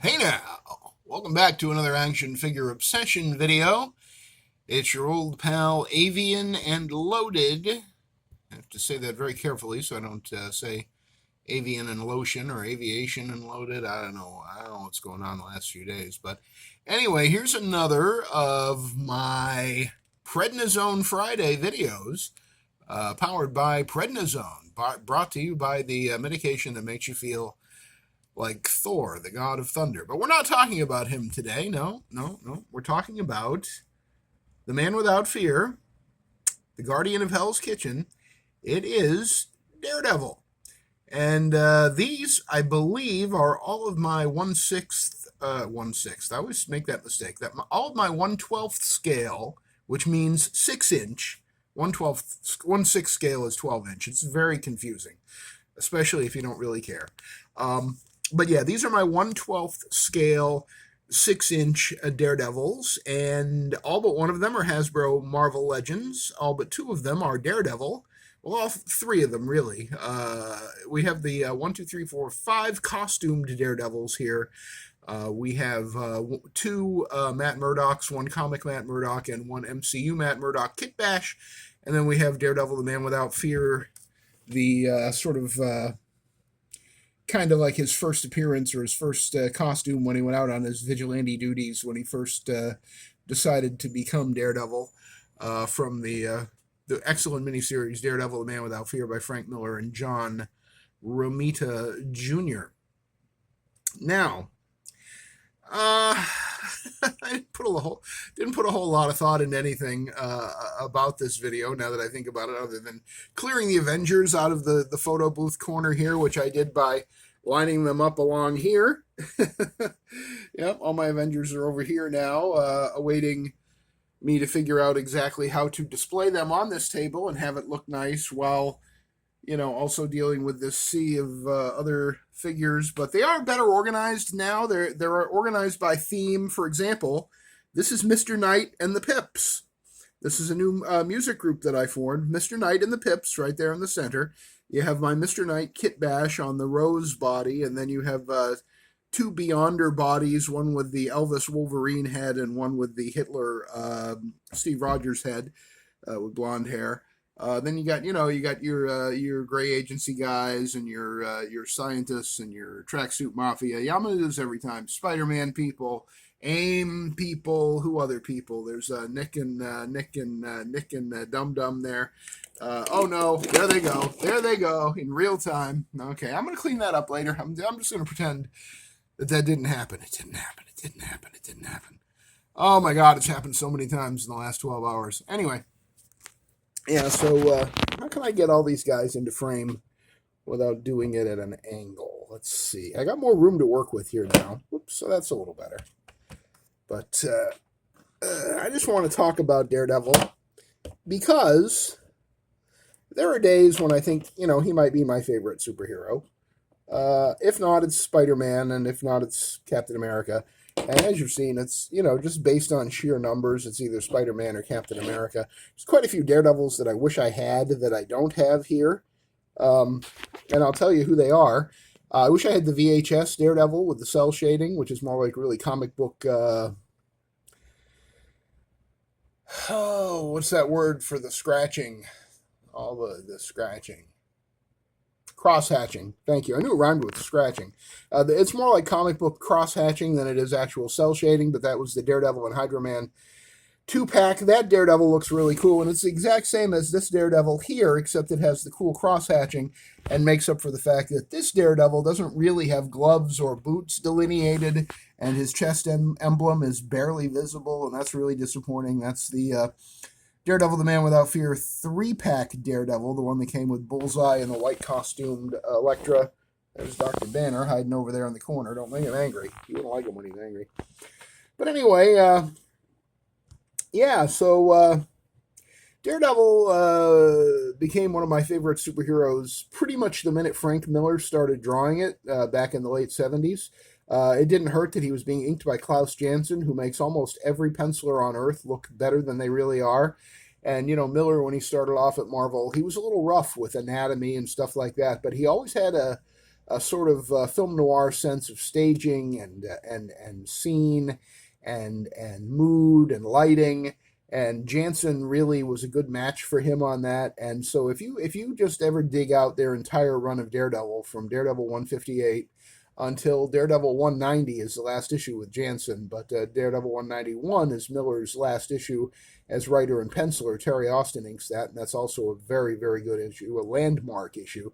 Hey now! Welcome back to another action figure obsession video. It's your old pal Avian and Loaded. I have to say that very carefully so I don't say avian and lotion or aviation and loaded. I don't know. I don't know what's going on the last few days. But anyway, here's another of my Prednisone Friday videos powered by Prednisone, brought to you by the medication that makes you feel like Thor, the god of thunder. But we're not talking about him today. No, no, no. We're talking about the man without fear, the guardian of Hell's Kitchen. It is Daredevil. And these, I believe, are all of my 1/6, 1/6. I always make that mistake. All of my 1/12 scale, which means 6 inch. 1/12, 1/6 scale is 12 inch. It's very confusing, especially if you don't really care. But yeah, these are my 1/12 scale 6 inch Daredevils, and all but one of them are Hasbro Marvel Legends. All but two of them are Daredevil. Well, all three of them, really. We have the 1, 2, 3, 4, 5 costumed Daredevils here. We have two Matt Murdocks, one comic Matt Murdock, and one MCU Matt Murdock Kit Bash. And then we have Daredevil, the Man Without Fear, the kind of like his first appearance or his first costume when he went out on his vigilante duties when he first decided to become Daredevil from the excellent miniseries Daredevil, the Man Without Fear by Frank Miller and John Romita Jr. Now, I didn't put a whole lot of thought into anything about this video now that I think about it, other than clearing the Avengers out of the photo booth corner here, which I did by lining them up along here. Yep, all my Avengers are over here now, awaiting me to figure out exactly how to display them on this table and have it look nice while, also dealing with this sea of other figures. But they are better organized now. They're organized by theme. For example, this is Mr. Knight and the Pips. This is a new music group that I formed, Mr. Knight and the Pips, right there in the center. You have my Mr. Knight Kit Bash on the Rose body, and then you have two Beyonder bodies, one with the Elvis Wolverine head and one with the Hitler Steve Rogers head with blonde hair. Then you got your gray agency guys and your scientists and your tracksuit mafia. Yeah, I'm gonna do this every time. Spider-Man people, AIM people, who other people? There's Nick and Dum Dum there. Oh no, there they go in real time. Okay, I'm gonna clean that up later. I'm just gonna pretend that didn't happen. It didn't happen. It didn't happen. It didn't happen. Oh my God, it's happened so many times in the last 12 hours. Anyway. Yeah, so how can I get all these guys into frame without doing it at an angle? Let's see. I got more room to work with here now. Whoops, so that's a little better. But I just want to talk about Daredevil because there are days when I think, he might be my favorite superhero. If not, it's Spider-Man, and if not, it's Captain America. And as you've seen, it's, just based on sheer numbers, it's either Spider-Man or Captain America. There's quite a few Daredevils that I wish I had that I don't have here. And I'll tell you who they are. I wish I had the VHS Daredevil with the cell shading, which is more like really comic book. What's that word for the scratching? All the scratching. Cross-hatching. Thank you. I knew it rhymed with scratching. It's more like comic book cross-hatching than it is actual cell shading, but that was the Daredevil and Hydro Man 2-pack. That Daredevil looks really cool, and it's the exact same as this Daredevil here, except it has the cool cross-hatching and makes up for the fact that this Daredevil doesn't really have gloves or boots delineated, and his chest emblem is barely visible, and that's really disappointing. That's the Daredevil, the Man Without Fear 3-pack Daredevil, the one that came with Bullseye and the white costumed Elektra. There's Dr. Banner hiding over there in the corner. Don't make him angry. You wouldn't like him when he's angry. But anyway, so Daredevil became one of my favorite superheroes pretty much the minute Frank Miller started drawing it back in the late 70s. It didn't hurt that he was being inked by Klaus Janson, who makes almost every penciler on Earth look better than they really are. And, Miller, when he started off at Marvel, he was a little rough with anatomy and stuff like that, but he always had a a sort of film noir sense of staging and scene and mood and lighting. And Jansen really was a good match for him on that. And so if you just ever dig out their entire run of Daredevil from Daredevil 158 until Daredevil 190 is the last issue with Jansen, but Daredevil 191 is Miller's last issue as writer and penciler. Terry Austin inks that, and that's also a very, very good issue, a landmark issue.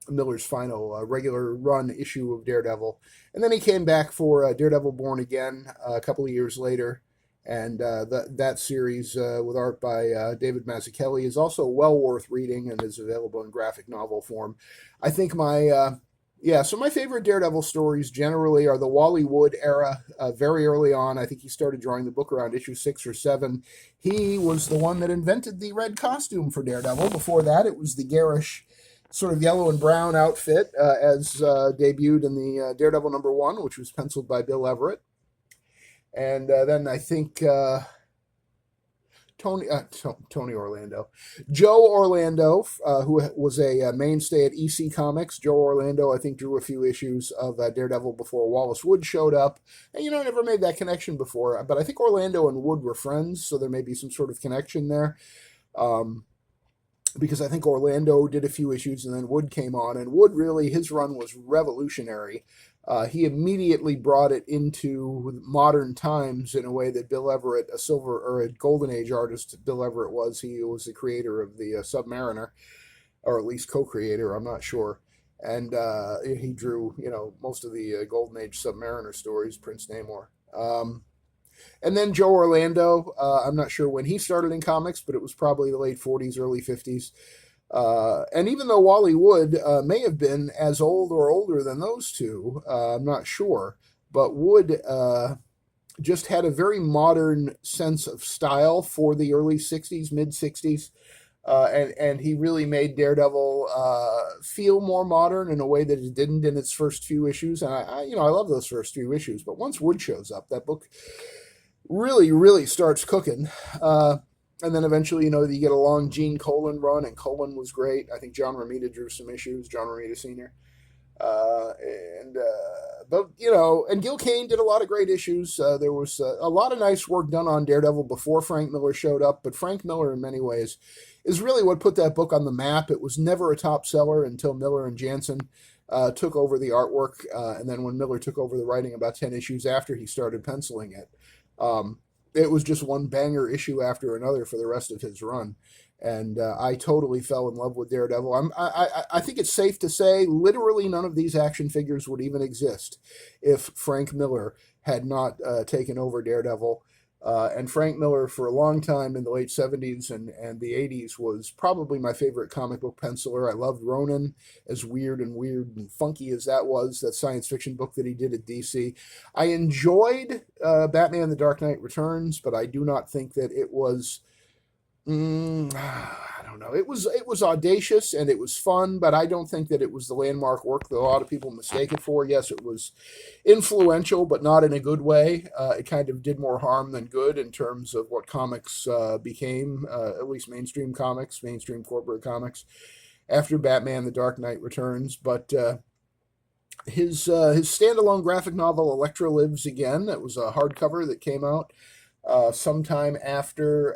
Miller's final regular run issue of Daredevil. And then he came back for Daredevil Born Again a couple of years later. And that series with art by David Mazzucchelli is also well worth reading and is available in graphic novel form. I think so my favorite Daredevil stories generally are the Wally Wood era, very early on. I think he started drawing the book around issue 6 or 7. He was the one that invented the red costume for Daredevil. Before that, it was the garish sort of yellow and brown outfit as debuted in the Daredevil #1, which was penciled by Bill Everett. And then I think Tony Orlando, Joe Orlando, who was a mainstay at EC Comics. Joe Orlando, I think, drew a few issues of Daredevil before Wallace Wood showed up. And, I never made that connection before. But I think Orlando and Wood were friends, so there may be some sort of connection there. Because I think Orlando did a few issues and then Wood came on. And Wood really, his run was revolutionary. He immediately brought it into modern times in a way that Bill Everett, a Golden Age artist, Bill Everett was. He was the creator of the Submariner, or at least co-creator, I'm not sure. And he drew, most of the Golden Age Submariner stories, Prince Namor. And then Joe Orlando, I'm not sure when he started in comics, but it was probably the late 40s, early 50s. And even though Wally Wood may have been as old or older than those two, I'm not sure, but Wood just had a very modern sense of style for the early 60s, mid 60s. And he really made Daredevil feel more modern in a way that it didn't in its first few issues. And I love those first few issues, but once Wood shows up, that book really, really starts cooking. And then eventually, you get a long Gene Colan run, and Colan was great. I think John Romita drew some issues, John Romita Sr. And Gil Kane did a lot of great issues. There was a lot of nice work done on Daredevil before Frank Miller showed up, but Frank Miller, in many ways, is really what put that book on the map. It was never a top seller until Miller and Jansen took over the artwork, and then when Miller took over the writing about 10 issues after he started penciling it. It was just one banger issue after another for the rest of his run. And I totally fell in love with Daredevil. I think it's safe to say literally none of these action figures would even exist if Frank Miller had not taken over Daredevil. And Frank Miller, for a long time in the late 70s and the 80s, was probably my favorite comic book penciler. I loved Ronin, as weird and funky as that science fiction book that he did at DC. I enjoyed Batman: The Dark Knight Returns, but I do not think that it was... I don't know. It was audacious and it was fun, but I don't think that it was the landmark work that a lot of people mistake it for. Yes, it was influential, but not in a good way. It kind of did more harm than good in terms of what comics became, at least mainstream comics, mainstream corporate comics, after Batman: The Dark Knight Returns. But his standalone graphic novel, Elektra Lives Again, that was a hardcover that came out sometime after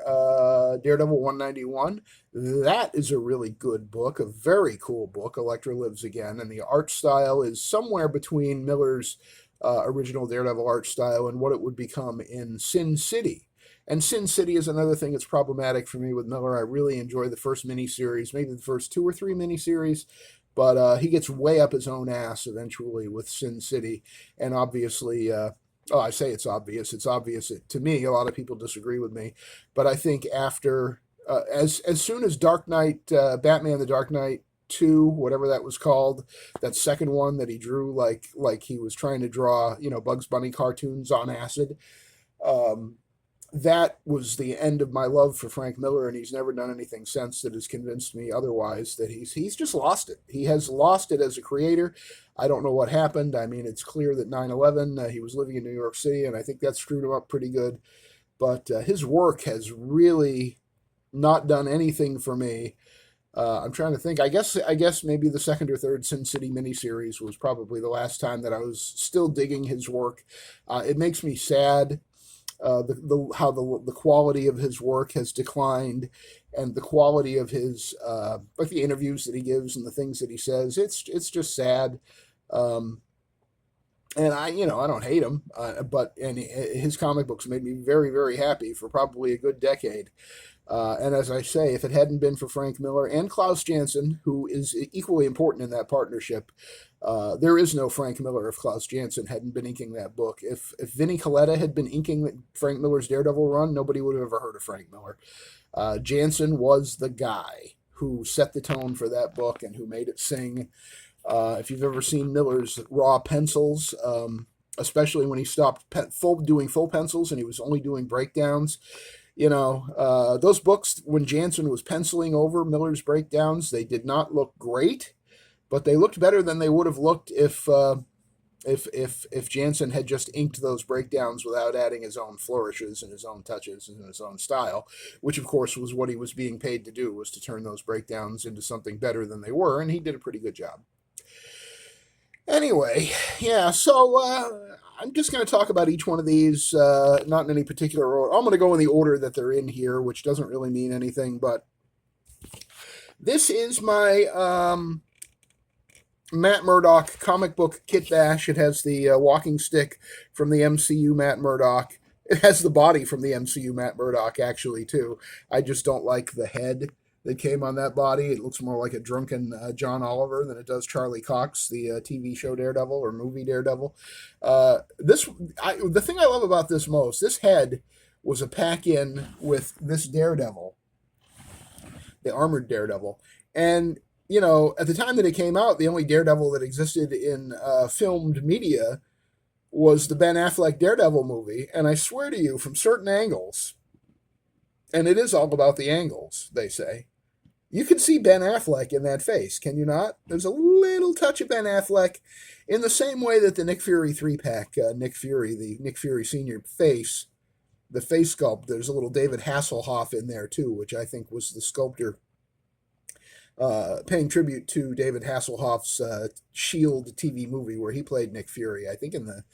Daredevil 191. That is a really good book, a very cool book, Elektra Lives Again, and the art style is somewhere between Miller's original Daredevil art style and what it would become in Sin City. And Sin City is another thing that's problematic for me with Miller. I really enjoy the first miniseries, maybe the first 2 or 3 miniseries, but he gets way up his own ass eventually with Sin City, and obviously... I say it's obvious. It's obvious to me. A lot of people disagree with me, but I think after, as soon as Dark Knight, Batman: The Dark Knight 2, whatever that was called, that second one that he drew like he was trying to draw, Bugs Bunny cartoons on acid. That was the end of my love for Frank Miller, and he's never done anything since that has convinced me otherwise, that he's just lost it. He has lost it as a creator. I don't know what happened. I mean, it's clear that 9/11, he was living in New York City, and I think that screwed him up pretty good. But his work has really not done anything for me. I'm trying to think. I guess maybe the second or third Sin City miniseries was probably the last time that I was still digging his work. It makes me sad, how the quality of his work has declined, and the quality of his like the interviews that he gives and the things that he says. It's just sad. Um, and I don't hate him, but and his comic books made me very, very happy for probably a good decade. And as I say, if it hadn't been for Frank Miller and Klaus Janson, who is equally important in that partnership, there is no Frank Miller if Klaus Janson hadn't been inking that book. If Vinnie Coletta had been inking Frank Miller's Daredevil run, nobody would have ever heard of Frank Miller. Janson was the guy who set the tone for that book and who made it sing. If you've ever seen Miller's raw pencils, especially when he stopped doing full pencils and he was only doing breakdowns, those books, when Janson was penciling over Miller's breakdowns, they did not look great, but they looked better than they would have looked if Janson had just inked those breakdowns without adding his own flourishes and his own touches and his own style, which of course was what he was being paid to do, was to turn those breakdowns into something better than they were, and he did a pretty good job. Anyway, yeah, so I'm just going to talk about each one of these, not in any particular order. I'm going to go in the order that they're in here, which doesn't really mean anything, but this is my Matt Murdock comic book kit bash. It has the walking stick from the MCU Matt Murdock. It has the body from the MCU Matt Murdock, actually, too. I just don't like the head that came on that body. It looks more like a drunken John Oliver than it does Charlie Cox, the TV show Daredevil or movie Daredevil. The thing I love about this most, this head was a pack-in with this Daredevil, the armored Daredevil. And, at the time that it came out, the only Daredevil that existed in filmed media was the Ben Affleck Daredevil movie. And I swear to you, from certain angles, and it is all about the angles, they say, you can see Ben Affleck in that face, can you not? There's a little touch of Ben Affleck in the same way that the Nick Fury 3-pack, the Nick Fury Sr. face, the face sculpt, there's a little David Hasselhoff in there too, which I think was the sculptor paying tribute to David Hasselhoff's S.H.I.E.L.D. TV movie where he played Nick Fury, I think in the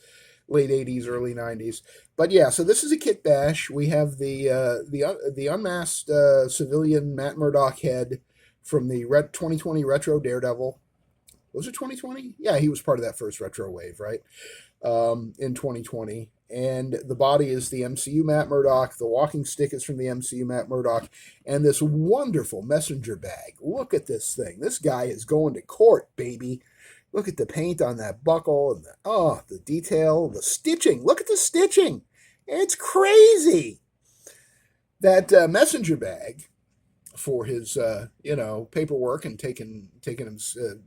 late 80s, early 90s. But yeah, so this is a kit bash. We have the unmasked civilian Matt Murdock head from the 2020 retro Daredevil. Was it 2020? Yeah, he was part of that first retro wave, right? In 2020. And the body is the MCU Matt Murdock. The walking stick is from the MCU Matt Murdock. And this wonderful messenger bag. Look at this thing. This guy is going to court, baby. Look at the paint on that buckle and the detail, the stitching. Look at the stitching. It's crazy. That messenger bag for his, paperwork and taking him,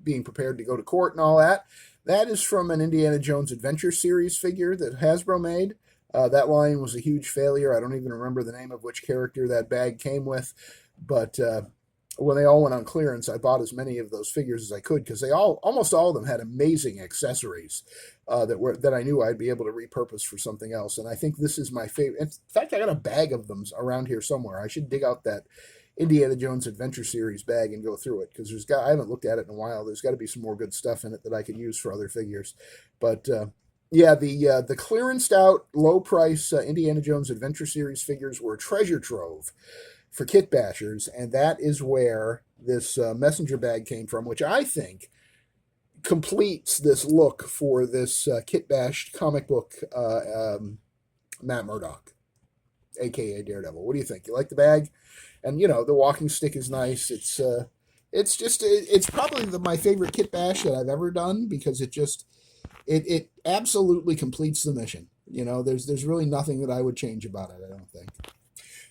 being prepared to go to court and all that. That is from an Indiana Jones Adventure Series figure that Hasbro made. That line was a huge failure. I don't even remember the name of which character that bag came with, but when they all went on clearance, I bought as many of those figures as I could because almost all of them had amazing accessories that I knew I'd be able to repurpose for something else. And I think this is my favorite. In fact, I got a bag of them around here somewhere. I should dig out that Indiana Jones Adventure Series bag and go through it because I haven't looked at it in a while. There's got to be some more good stuff in it that I could use for other figures. But yeah, the clearanced out low price Indiana Jones Adventure Series figures were a treasure trove for kit bashers, and that is where this messenger bag came from, which I think completes this look for this kit bashed comic book Matt Murdock, aka Daredevil. What do you think? You like the bag? And the walking stick is nice. It's probably my favorite kit bash that I've ever done because it absolutely completes the mission. There's really nothing that I would change about it, I don't think.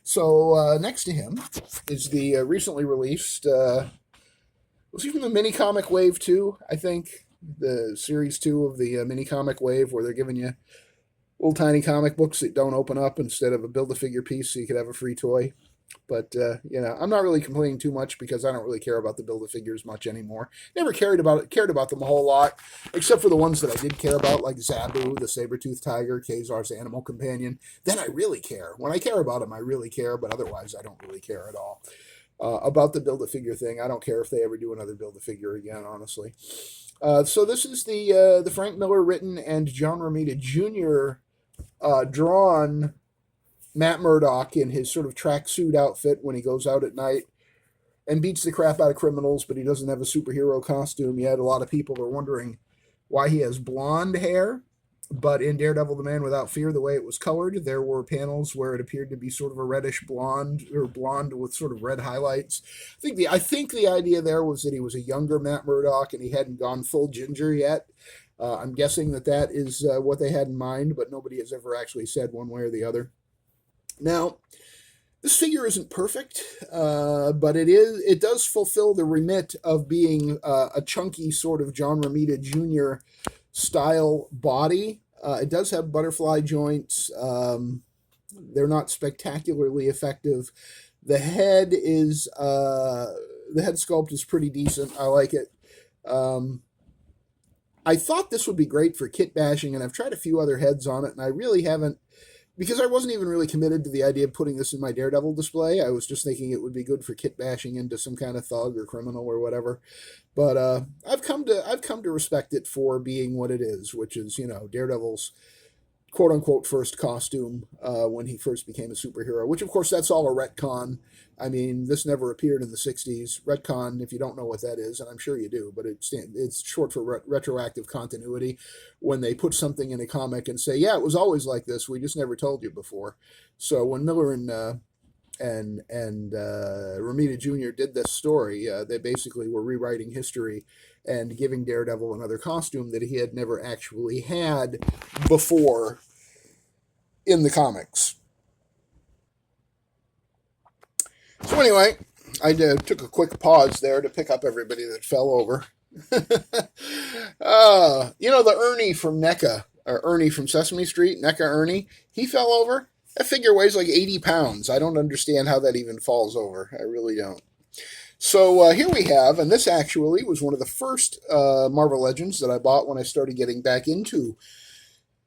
So next to him is the recently released, was he from the Mini Comic Wave 2, I think? The Series 2 of the Mini Comic Wave where they're giving you little tiny comic books that don't open up instead of a Build-A-Figure piece so you could have a free toy. But, I'm not really complaining too much because I don't really care about the Build-A-Figures much anymore. Never cared about them a whole lot, except for the ones that I did care about, like Zabu, the saber-toothed tiger, Kazar's animal companion. Then I really care. When I care about them, I really care, but otherwise I don't really care at all. about the Build-A-Figure thing. I don't care if they ever do another Build-A-Figure again, honestly. So this is the Frank Miller written and John Romita Jr. Drawn Matt Murdock in his sort of tracksuit outfit when he goes out at night and beats the crap out of criminals, but he doesn't have a superhero costume yet. A lot of people are wondering why he has blonde hair. But in Daredevil, the Man Without Fear, the way it was colored, there were panels where it appeared to be sort of a reddish blonde, or blonde with sort of red highlights. I think the idea there was that he was a younger Matt Murdock and he hadn't gone full ginger yet. I'm guessing that is what they had in mind, but nobody has ever actually said one way or the other. Now, this figure isn't perfect, but it does fulfill the remit of being a chunky sort of John Romita Jr. style body. It does have butterfly joints. They're not spectacularly effective. The head sculpt is pretty decent. I like it. I thought this would be great for kit bashing, and I've tried a few other heads on it, and I really haven't, because I wasn't even really committed to the idea of putting this in my Daredevil display. I was just thinking it would be good for kit bashing into some kind of thug or criminal or whatever. But I've come to respect it for being what it is, which is, Daredevil's quote unquote first costume when he first became a superhero. Which of course that's all a retcon. I mean, this never appeared in the 60s. Retcon, if you don't know what that is, and I'm sure you do, but it's short for retroactive continuity. When they put something in a comic and say, yeah, it was always like this, we just never told you before. So when Miller and Romita Jr. did this story, they basically were rewriting history and giving Daredevil another costume that he had never actually had before in the comics. So anyway, I took a quick pause there to pick up everybody that fell over. The Ernie from NECA, or Ernie from Sesame Street, NECA Ernie, he fell over. That figure weighs like 80 pounds. I don't understand how that even falls over. I really don't. So here we have, and this actually was one of the first Marvel Legends that I bought when I started getting back into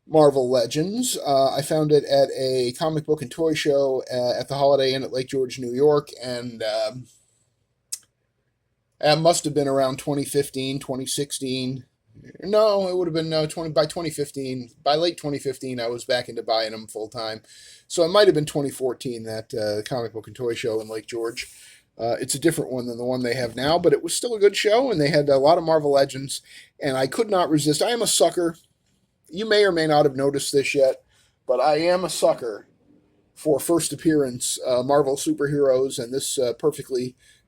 Marvel Legends. I found it at a comic book and toy show at the Holiday Inn at Lake George, New York, and it must have been around 2015, 2016. No, it would have been by 2015. By late 2015, I was back into buying them full time. So it might have been 2014, that comic book and toy show in Lake George. It's a different one than the one they have now, but it was still a good show, and they had a lot of Marvel Legends, and I could not resist. I am a sucker. You may or may not have noticed this yet, but I am a sucker for first appearance Marvel superheroes, and this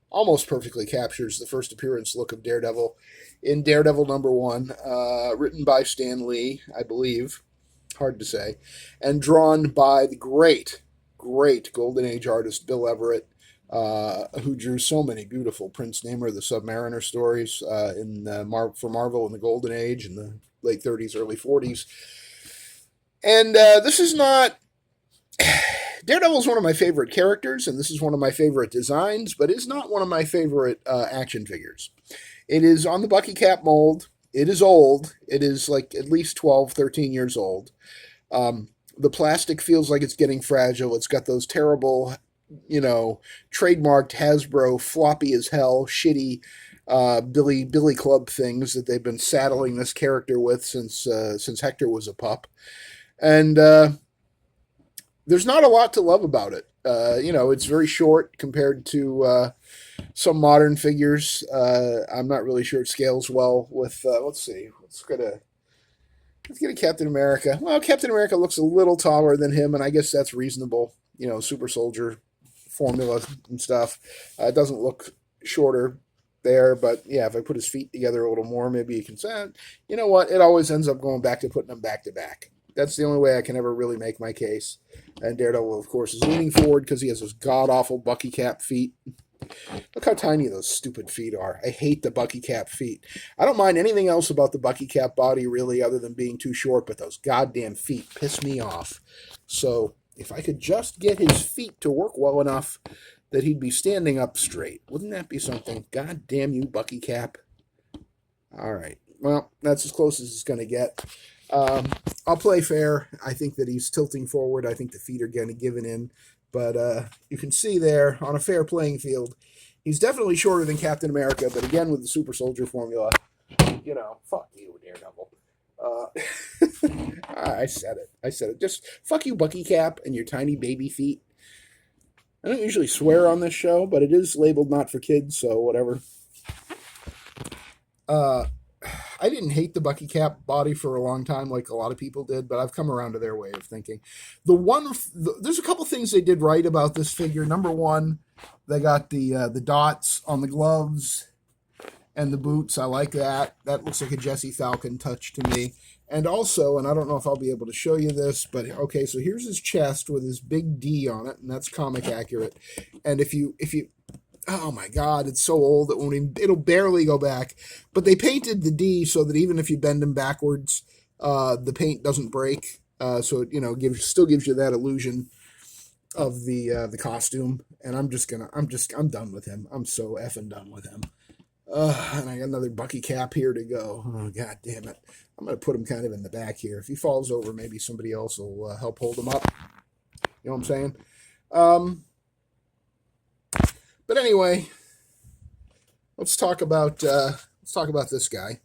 almost perfectly captures the first appearance look of Daredevil in Daredevil #1, written by Stan Lee, I believe, hard to say, and drawn by the great Golden Age artist Bill Everett, who drew so many beautiful Prince Namor the Submariner stories for Marvel in the Golden Age in the late 30s, early 40s. And this is not... Daredevil is one of my favorite characters, and this is one of my favorite designs, but it's not one of my favorite action figures. It is on the Bucky Cap mold. It is old. It is like at least 12, 13 years old. The plastic feels like it's getting fragile. It's got those terrible, trademarked Hasbro floppy as hell, shitty Billy Club things that they've been saddling this character with since Hector was a pup. And there's not a lot to love about it. It's very short compared to some modern figures. I'm not really sure it scales well with, let's see, let's get a Captain America. Well, Captain America looks a little taller than him, and I guess that's reasonable. Super soldier formula and stuff. It doesn't look shorter there, but yeah, if I put his feet together a little more, maybe you can say, you know what? It always ends up going back to putting them back to back. That's the only way I can ever really make my case. And Daredevil, of course, is leaning forward because he has those god-awful Bucky Cap feet. Look how tiny those stupid feet are. I hate the Bucky Cap feet. I don't mind anything else about the Bucky Cap body, really, other than being too short, but those goddamn feet piss me off. So if I could just get his feet to work well enough that he'd be standing up straight, wouldn't that be something? God damn you, Bucky Cap. All right. Well, that's as close as it's going to get. I'll play fair. I think that he's tilting forward. I think the feet are going to give in. But you can see there on a fair playing field, he's definitely shorter than Captain America. But again, with the super soldier formula, fuck you, Daredevil. I said it. Just fuck you, Bucky Cap, and your tiny baby feet. I don't usually swear on this show, but it is labeled not for kids, so whatever. I didn't hate the Bucky Cap body for a long time, like a lot of people did, but I've come around to their way of thinking. There's a couple things they did right about this figure. Number one, they got the dots on the gloves and the boots. I like that. That looks like a Jesse Falcon touch to me. And also, and I don't know if I'll be able to show you this, but okay, so here's his chest with his big D on it, and that's comic accurate. And if you oh my God, it's so old that it'll barely go back. But they painted the D so that even if you bend them backwards, the paint doesn't break. So it still gives you that illusion of the costume. And I'm done with him. I'm so effing done with him. And I got another Bucky Cap here to go. Oh, God damn it. I'm going to put him kind of in the back here. If he falls over, maybe somebody else will help hold him up. You know what I'm saying? But anyway, let's talk about this guy.